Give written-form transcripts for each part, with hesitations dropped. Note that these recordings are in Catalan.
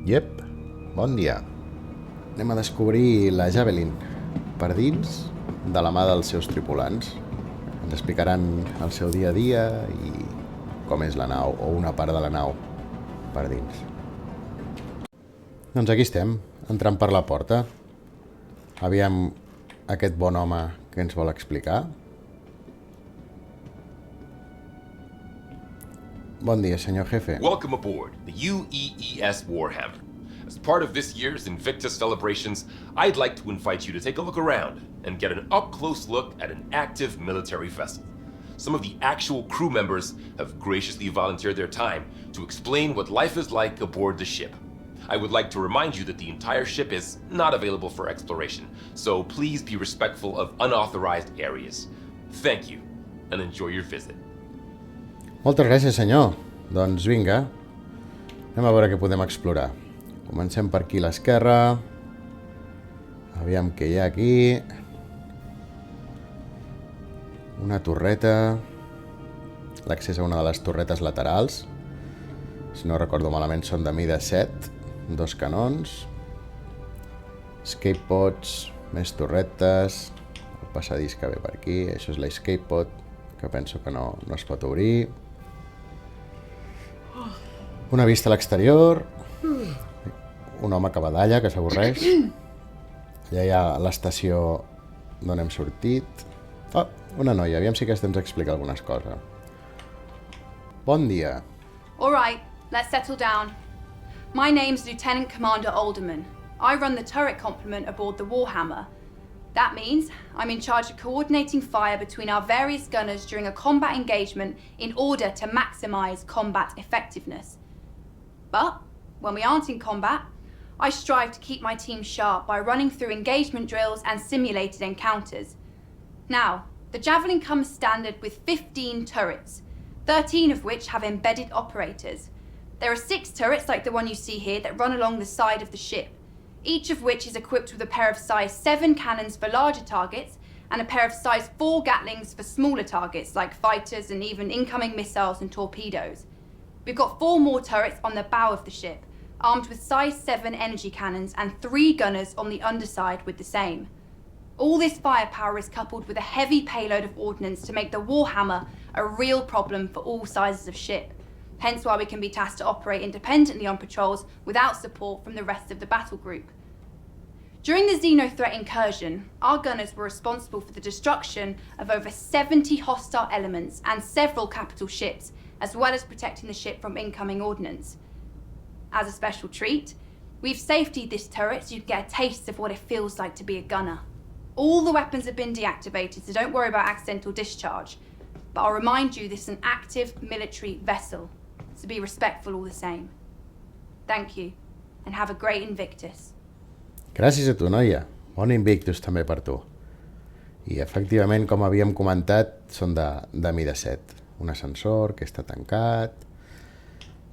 Iep, bon dia. Anem a descobrir la Javelin per dins de la mà dels seus tripulants. Ens explicaran el seu dia a dia i com és la nau, o una part de la nau per dins. Doncs aquí estem, entrant per la porta. Aviam aquest bon home que ens vol explicar. Bon dia, senyor jefe. Welcome aboard the UEES Warhammer. As part of this year's Invictus celebrations, I'd like to invite you to take a look around and get an up-close look at an active military vessel. Some of the actual crew members have graciously volunteered their time to explain what life is like aboard the ship. I would like to remind you that the entire ship is not available for exploration, so please be respectful of unauthorized areas. Thank you, and enjoy your visit. Moltes gràcies, senyor. Doncs vinga, anem a veure què podem explorar. Comencem per aquí a l'esquerra. Aviam què hi ha aquí. Una torreta. L'accés a una de les torretes laterals. Si no recordo malament són de mida 7. 2 canons. Escape pods. Més torretes. El passadís que ve per aquí. Això és l'escape pod, que penso que no es pot obrir. Una vista a l'exterior. Un home que badalla, que s'avorreix. Allà hi ha l'estació d'on hem sortit. Oh, una noia, aviam si aquesta ens explica algunes coses. Bon dia. All right, let's settle down. My name's Lieutenant Commander Alderman. I run the turret complement aboard the Warhammer. That means I'm in charge of coordinating fire between our various gunners during a combat engagement in order to maximize combat effectiveness. But when we aren't in combat, I strive to keep my team sharp by running through engagement drills and simulated encounters. Now, the Javelin comes standard with 15 turrets, 13 of which have embedded operators. There are 6 turrets like the one you see here that run along the side of the ship, each of which is equipped with a pair of size 7 cannons for larger targets and a pair of size 4 Gatlings for smaller targets like fighters and even incoming missiles and torpedoes. We've got 4 more turrets on the bow of the ship, armed with size 7 energy cannons and 3 gunners on the underside with the same. All this firepower is coupled with a heavy payload of ordnance to make the Warhammer a real problem for all sizes of ship, hence why we can be tasked to operate independently on patrols without support from the rest of the battle group. During the Xeno threat incursion, our gunners were responsible for the destruction of over 70 hostile elements and several capital ships, as well as protecting the ship from incoming ordnance. As a special treat, we've safetied this turret so you can get a taste of what it feels like to be a gunner. All the weapons have been deactivated, so don't worry about accidental discharge. But I'll remind you this is an active military vessel, so be respectful all the same. Thank you, and have a great Invictus. Gràcies a tu, noia. Bon Invictus també per tu. I efectivament, com havíem comentat, són de mida 7. Un ascensor que està tancat.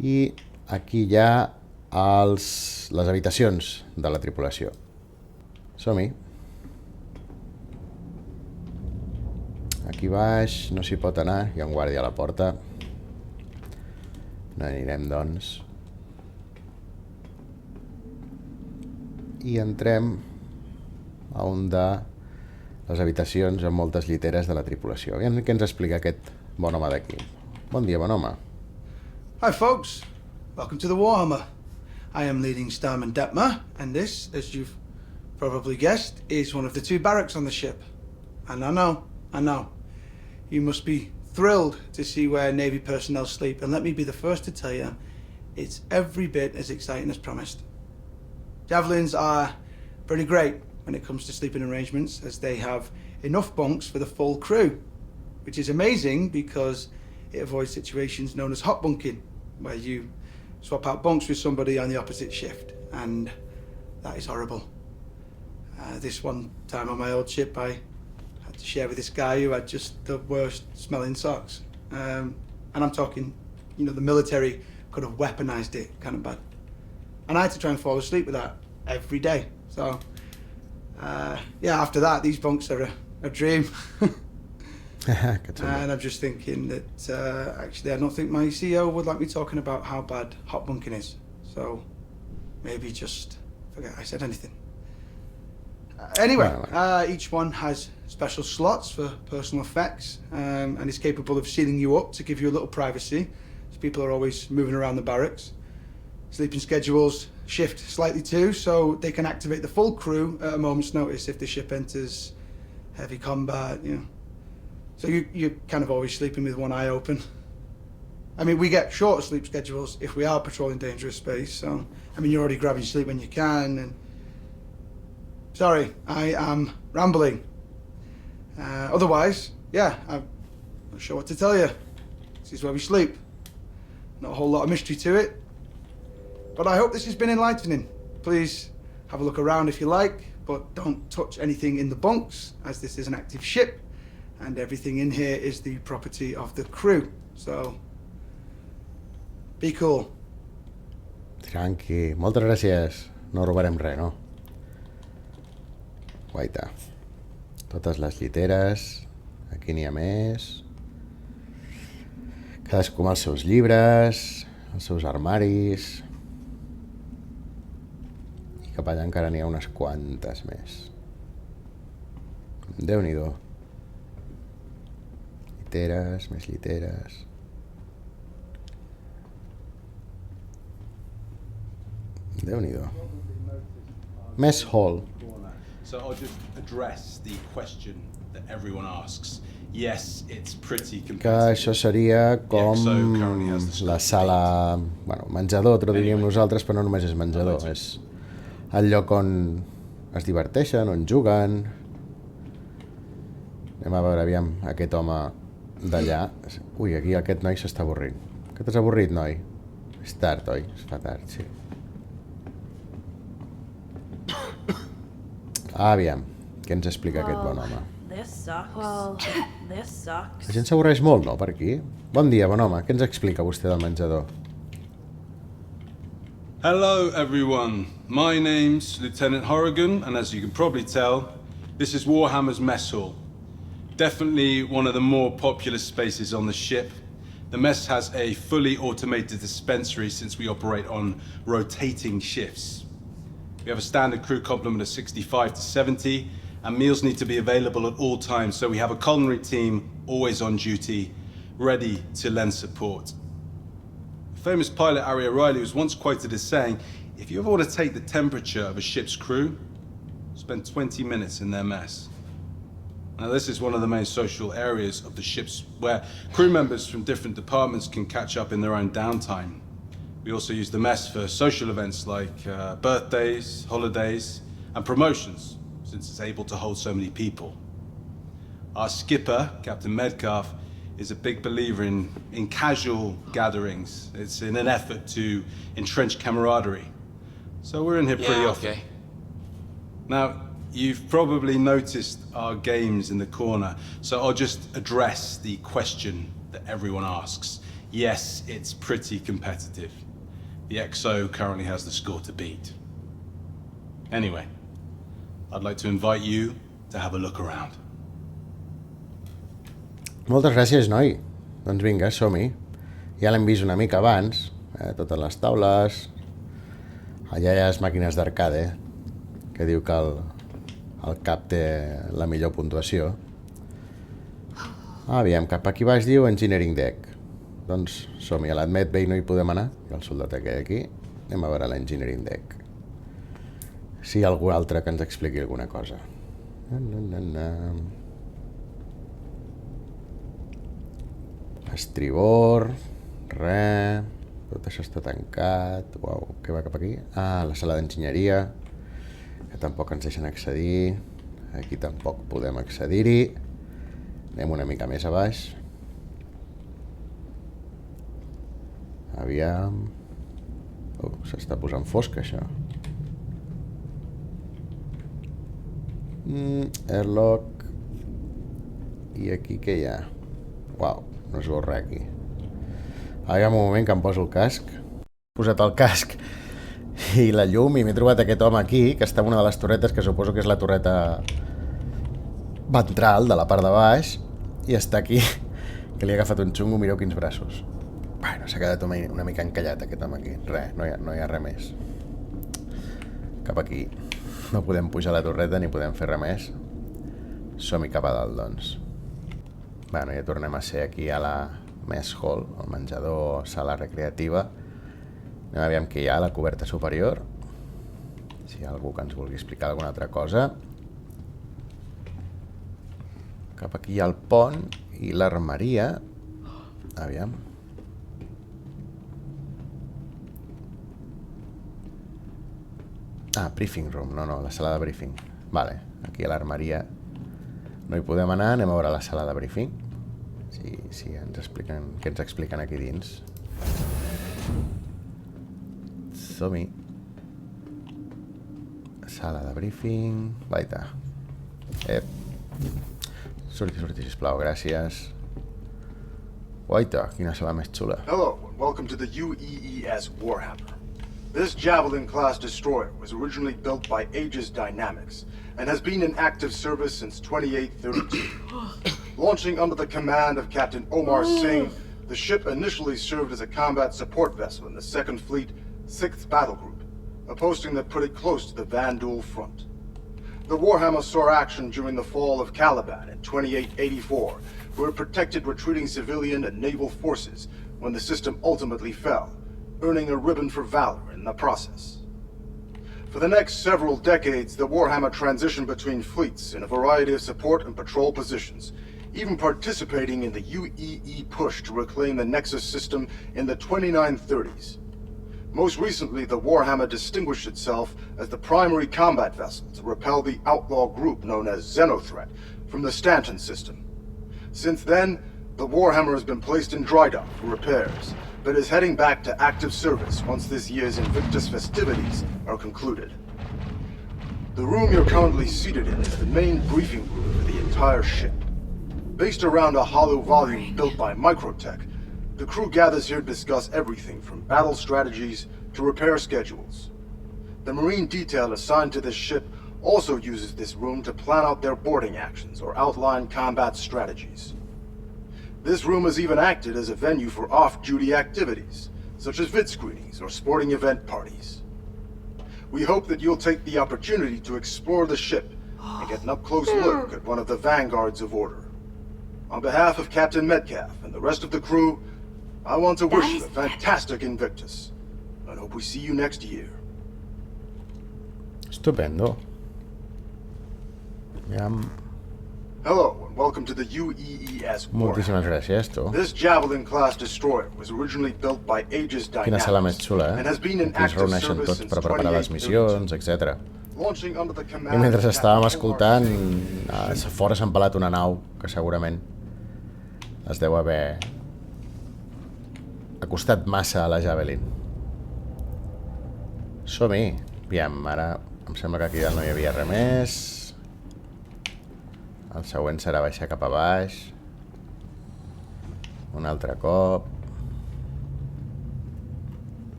I aquí hi ha les habitacions de la tripulació. Som-hi. Aquí baix no s'hi pot anar, hi ha un guàrdia a la porta. No anirem, doncs. I entrem a un de les habitacions amb moltes lliteres de la tripulació. Aviam què ens explica aquest bon home d'aquí. Bon dia, bon home. Hi folks, welcome to the Warhammer. I am leading Starman Detmer, and this, as you've probably guessed, is one of the 2 barracks on the ship. And I know, you must be thrilled to see where Navy personnel sleep, and let me be the first to tell you, it's every bit as exciting as promised. Javelins are pretty great when it comes to sleeping arrangements, as they have enough bunks for the full crew, which is amazing because it avoids situations known as hot bunking, where you swap out bunks with somebody on the opposite shift, and that is horrible. This one time on my old ship, I had to share with this guy who had just the worst smelling socks. And I'm talking, the military could have weaponized it kind of bad. And I had to try and fall asleep with that every day. So, after that, these bunks are a dream. And I'm just thinking that, actually, I don't think my CEO would like me talking about how bad hot bunking is. So, maybe just forget I said anything. Anyway, each one has special slots for personal effects, and is capable of sealing you up to give you a little privacy, as people are always moving around the barracks. Sleeping schedules shift slightly too, so they can activate the full crew at a moment's notice if the ship enters heavy combat, So you're kind of always sleeping with one eye open. I mean, we get shorter sleep schedules if we are patrolling dangerous space, so, I mean, you're already grabbing sleep when you can, and... Sorry, I am rambling. Otherwise, yeah, I'm not sure what to tell you. This is where we sleep. Not a whole lot of mystery to it. But I hope this has been enlightening. Please have a look around if you like, but don't touch anything in the bunks, as this is an active ship, and everything in here is the property of the crew. So, be cool. Tranqui. Moltes gràcies. No robarem res, no? Guaita. Totes les lliteres. Aquí n'hi ha més. Cadascú amb els seus llibres, els seus armaris. I cap allà encara n'hi ha unes quantes més. Déu-n'hi-do. Lliteres, més lliteres. Déu-n'hi-do. Mess hall. So I'll just address the question that everyone asks. Yes, it's pretty Que competitive. això seria com la sala... Bueno, menjador, traduiríem nosaltres, però no només és menjador. És el lloc on es diverteixen, on juguen. Anem a veure, aviam, aquest home d'allà. Ui, aquí aquest noi s'està avorrint. Que t'has avorrit, noi? És tard, oi? Es fa tard, sí. Aviam, què ens explica aquest bon home? This sucks. This sucks. La gent s'avorreix molt, no, per aquí? Bon dia, bon home. Què ens explica vostè del menjador? Hello, everyone. My name's Lieutenant Horrigan, and as you can probably tell, this is Warhammer's mess hall. Definitely one of the more popular spaces on the ship. The mess has a fully automated dispensary since we operate on rotating shifts. We have a standard crew complement of 65 to 70, and meals need to be available at all times, so we have a culinary team always on duty, ready to lend support. The famous pilot Ari O'Reilly was once quoted as saying, if you ever want to take the temperature of a ship's crew, spend 20 minutes in their mess. Now this is one of the main social areas of the ships where crew members from different departments can catch up in their own downtime. We also use the mess for social events like birthdays, holidays, and promotions, since it's able to hold so many people. Our skipper, Captain Medcalf, is a big believer in casual gatherings. It's in an effort to entrench camaraderie. So we're in here pretty often. Okay. Now, you've probably noticed our games in the corner, so I'll just address the question that everyone asks. Yes, it's pretty competitive. The XO currently has the score to beat. Anyway, I'd like to invite you to have a look around. Moltes gràcies, noi. Doncs vinga, som-hi. Ja l'hem vist una mica abans, totes les taules. Allà hi ha les màquines d'arcade, que diu que el cap té la millor puntuació. Aviam, cap aquí baix diu Engineering Deck. Doncs som-hi, a l'Admet Bay no hi podem anar, hi ha el soldat aquell aquí. Anem a veure l'Engineering Deck. Si hi ha algú altre que ens expliqui alguna cosa. Estribor, res, tot això està tancat. Uau, què va cap aquí? Ah, la sala d'enginyeria, que tampoc ens deixen accedir. Aquí tampoc podem accedir-hi. Anem una mica més a baix. Aviam... s'està posant fosc, això. Airlock... I aquí què hi ha? Uau, no es veu res aquí. Aviam un moment que em poso el casc. He posat el casc i la llum i m'he trobat aquest home aquí, que està en una de les torretes, que suposo que és la torreta ventral de la part de baix, i està aquí, que li ha agafat un xungo, mireu quins braços. Bueno, s'ha quedat una mica encallat aquest home aquí. Res, no hi ha res més. cap aquí. No podem pujar a la torreta ni podem fer res més. Som-hi cap a dalt, doncs. Bueno, ja tornem a ser aquí a la mess hall, el menjador, sala recreativa. Anem a veure què hi ha a la coberta superior. Si hi ha algú que ens vulgui explicar alguna altra cosa. Cap aquí hi ha el pont i l'armeria. Aviam. Ah, briefing room. No, la sala de briefing. Vale, aquí a l'armeria no hi podem anar. Anem a veure la sala de briefing. Si ens expliquen, què ens expliquen aquí dins. Som-hi. Sala de briefing. Vaita. Surti, sisplau, gràcies. Guaita, quina sala més xula. Hello, and welcome to the UEES Warhammer. This Javelin class destroyer was originally built by Aegis Dynamics and has been in active service since 2832. Launching under the command of Captain Omar Singh, the ship initially served as a combat support vessel in the 2nd Fleet, 6th Battle Group, a posting that put it close to the Vandal front. The Warhammer saw action during the fall of Caliban in 2884, where it protected retreating civilian and naval forces when the system ultimately fell, earning a ribbon for valor in the process. For the next several decades, the Warhammer transitioned between fleets in a variety of support and patrol positions, even participating in the UEE push to reclaim the Nexus system in the 2930s. Most recently, the Warhammer distinguished itself as the primary combat vessel to repel the outlaw group known as Xenothreat from the Stanton system. Since then, the Warhammer has been placed in dry dock for repairs, but is heading back to active service once this year's Invictus festivities are concluded. The room you're currently seated in is the main briefing room for the entire ship. Based around a hollow volume built by Microtech, the crew gathers here to discuss everything from battle strategies to repair schedules. The Marine detail assigned to this ship also uses this room to plan out their boarding actions or outline combat strategies. This room has even acted as a venue for off-duty activities, such as vid screenings or sporting event parties. We hope that you'll take the opportunity to explore the ship and get an up-close look at one of the vanguards of order. On behalf of Captain Metcalf and the rest of the crew, I want to wish you a fantastic Invictus, and hope we see you next year. Estupendo. Hello, and welcome to the UEES Moltíssimes Warhammer. gràcies, tu. This Javelin class destroyer was originally built by Aegis Quina sala més Dynamics xula, and has been in Aquí es active reuneixen service tots since per preparar les 2832. missions, etc. Launching under the I command mentre of estàvem Captain escoltant, Omar Singh, a fora s'ha empalat una nau que segurament es deu haver acostat massa a la Javelin. Som-hi. Aviam, ara em sembla que aquí dalt no hi havia res més. El següent serà baixar cap a baix. Un altre cop.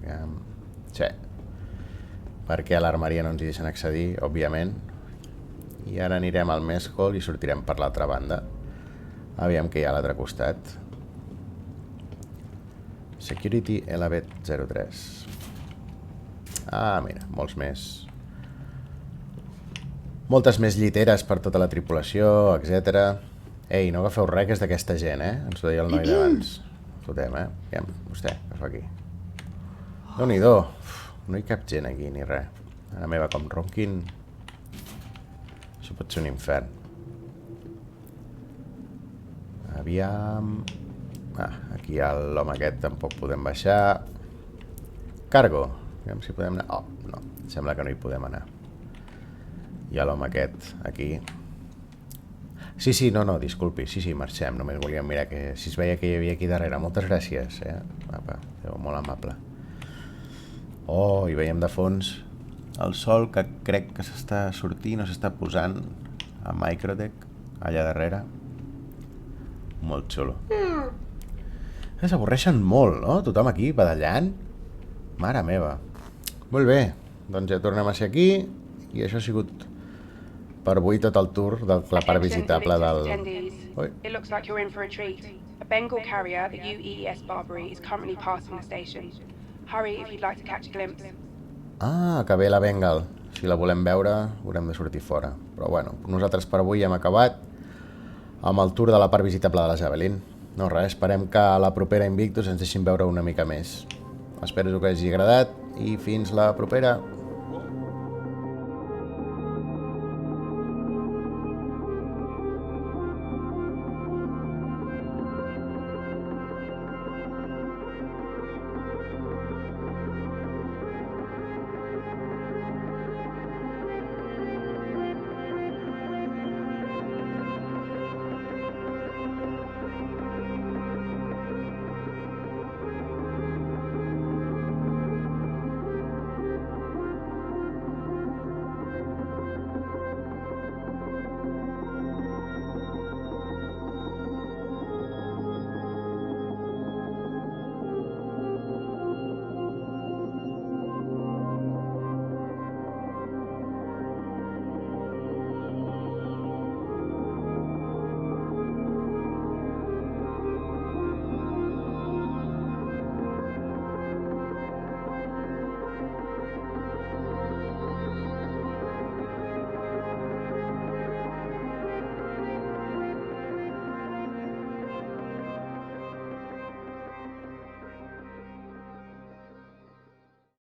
Aviam. Sí. Perquè a l'armeria no ens hi deixen accedir, òbviament. I ara anirem al mess hall i sortirem per l'altra banda. Aviam què hi ha a l'altre costat. Security Elevet 03. Ah, mira, molts més. Moltes més lliteres per tota la tripulació, etc. Ei, no agafeu res, que és d'aquesta gent, Ens ho deia el noi d'abans. Fotem, Aviam, vostè, que fa aquí. Déu-n'hi-do. No hi cap gent aquí, ni res. Ara meva, com ronquin. Això pot ser un infern. Aviam... Ah, aquí l'home aquest tampoc podem baixar. Cargo. Aviam si podem anar... Oh, no, em sembla que no hi podem anar. Hi ha l'home aquest, aquí. Sí, no, disculpi. Sí, marxem. Només volíem mirar que si es veia que hi havia aquí darrere. Moltes gràcies, Apa, molt amable. Oh, i veiem de fons el sol, que crec que s'està sortint o s'està posant a Microtech, allà darrere. Molt xulo. S'avorreixen molt, no? Tothom aquí, badallant. Mare meva. Molt bé, doncs ja tornem a ser aquí i això ha sigut per avui tot el tour de la part visitable del... Oi. It looks like you're in for a treat. A Bengal carrier, the UEES Barbary, is currently passing the station. Hurry if you'd like to catch a glimpse. Ah, que ve la Bengal. Si la volem veure, haurem de sortir fora. Però bueno, nosaltres per avui hem acabat amb el tour de la part visitable de la Javelin. No res, esperem que a la propera Invictus ens deixin veure una mica més. Espero que us hagi agradat i fins la propera.